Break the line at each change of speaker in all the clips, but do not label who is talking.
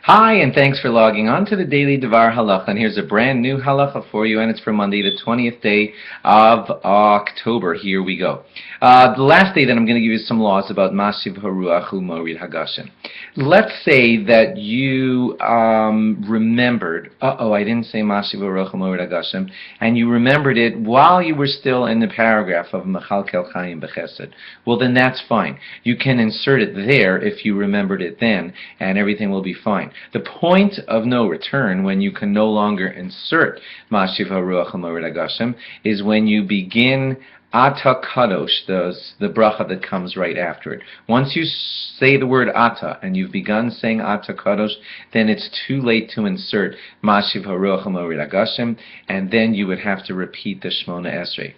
Hi, and thanks for logging on to the Daily DVAR Halacha. And here's a brand new halacha for you, and it's for Monday, the 20th day of October. Here we go. The last day that I'm going to give you some laws about Mashiv Haruach U'Morid Hagashem. Let's say that you remembered, I didn't say Mashiv Haruach U'Morid Hagashem, and you remembered it while you were still in the paragraph of Mechalkel Chaim B'Chesed. Well, then that's fine. You can insert it there if you remembered it then, and everything will be fine. The point of no return, when you can no longer insert Mashiv Haruach U'Morid Hagashem, is when you begin Ata Kadosh, the bracha that comes right after it. Once you say the word Ata, and you've begun saying Ata Kadosh, then it's too late to insert Mashiv Haruach U'Morid Hagashem, and then you would have to repeat the Shmona Esrei.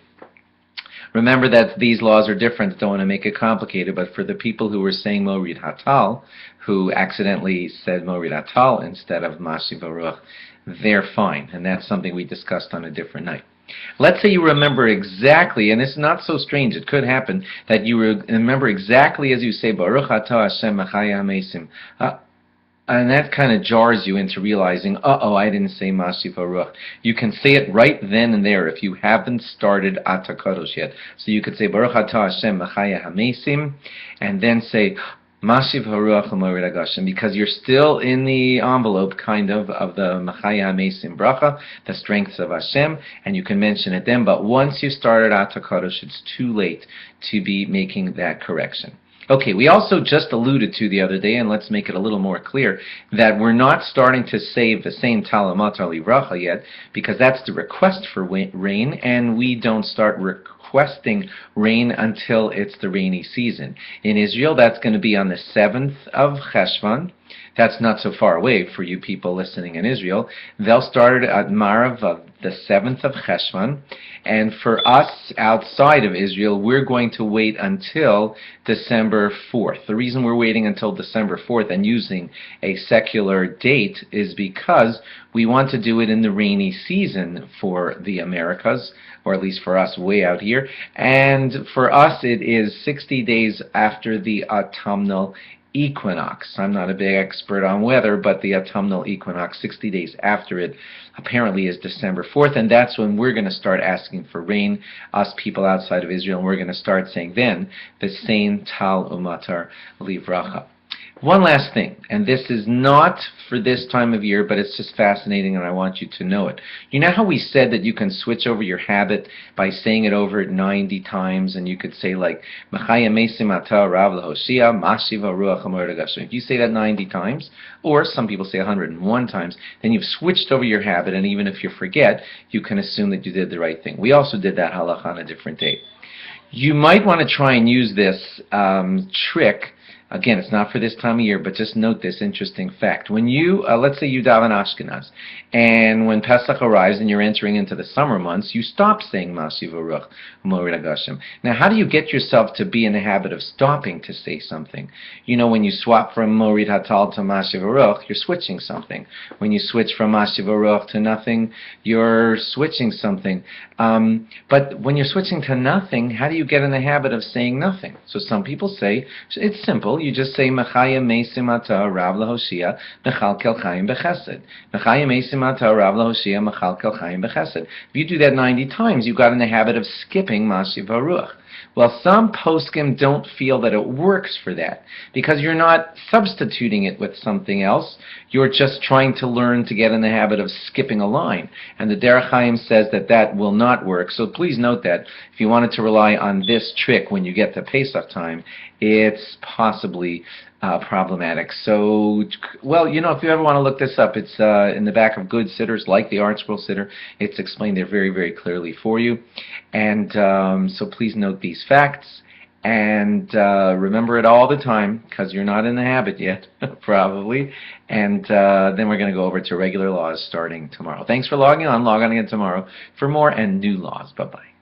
Remember that these laws are different. Don't want to make it complicated, but for the people who were saying Morid Hatal, who accidentally said Morid Hatal instead of Mashiv Haruach, they're fine, and that's something we discussed on a different night. Let's say you remember exactly, and it's not so strange, it could happen, that you remember exactly as you say, Baruch Atah Hashem Mechaya HaMesim. And that kind of jars you into realizing, I didn't say Mashiv Haruach. You can say it right then and there if you haven't started Ata Kadosh yet. So you could say Baruch Atah Hashem Mechaya HaMesim, and then say Mashiv Haruach U'Morid Hagashem, because you're still in the envelope, kind of the Mechaya HaMesim Bracha, the strengths of Hashem, and you can mention it then. But once you started Ata Kadosh, it's too late to be making that correction. Okay, we also just alluded to the other day, and let's make it a little more clear, that we're not starting to say the same Talamat Bracha yet, because that's the request for rain, and we don't start requesting rain until it's the rainy season. In Israel, that's going to be on the 7th of Cheshvan. That's not so far away for you people listening in Israel. They'll start at Marav of the 7th of Cheshvan, and for us outside of Israel, we're going to wait until December 4th. The reason we're waiting until December 4th and using a secular date is because we want to do it in the rainy season for the Americas, or at least for us way out here. And for us, it is 60 days after the autumnal equinox. I'm not a big expert on weather, but the autumnal equinox, 60 days after it, apparently is December 4th, and that's when we're going to start asking for rain, us people outside of Israel, and we're going to start saying then, V'sein tal umatar livracha. One last thing, and this is not for this time of year, but it's just fascinating and I want you to know it. You know how we said that you can switch over your habit by saying it over 90 times, and you could say like, Mechaya Mesim Atah Rav L'Hoshia Mashiv Haruach U'Morid Hagashem. If you say that 90 times, or some people say 101 times, then you've switched over your habit, and even if you forget, you can assume that you did the right thing. We also did that halacha on a different day. You might want to try and use this trick. Again, it's not for this time of year, but just note this interesting fact. When you, let's say you daven Ashkenaz, and when Pesach arrives and you're entering into the summer months, you stop saying Mashiv Haruach U'Morid Hagashem. Now, how do you get yourself to be in the habit of stopping to say something? You know, when you swap from Morid Hatal to Mashiv Haruach, you're switching something. When you switch from Mashiv Haruach to nothing, you're switching something. But when you're switching to nothing, how do you get in the habit of saying nothing? So some people say, it's simple. You just say Mechaya Mesim Atah Rav L'Hoshia Mechalkel Chaim B'Chesed. Mechaya Mesim Atah Rav L'Hoshia Mechalkel Chaim B'Chesed. If you do that 90 times, you got in the habit of skipping Mashiv Haruach. Well, some poskim don't feel that it works for that, because you're not substituting it with something else. You're just trying to learn to get in the habit of skipping a line. And the Derech Chaim says that that will not work. So please note that if you wanted to rely on this trick when you get to Pesach time, it's possibly problematic. So, well, you know, if you ever want to look this up, it's in the back of good sitters, like the Art Scroll Sitter. It's explained there very, very clearly for you. And so please note these facts. And remember it all the time, because you're not in the habit yet, probably. And then we're going to go over to regular laws starting tomorrow. Thanks for logging on. Log on again tomorrow for more and new laws. Bye-bye.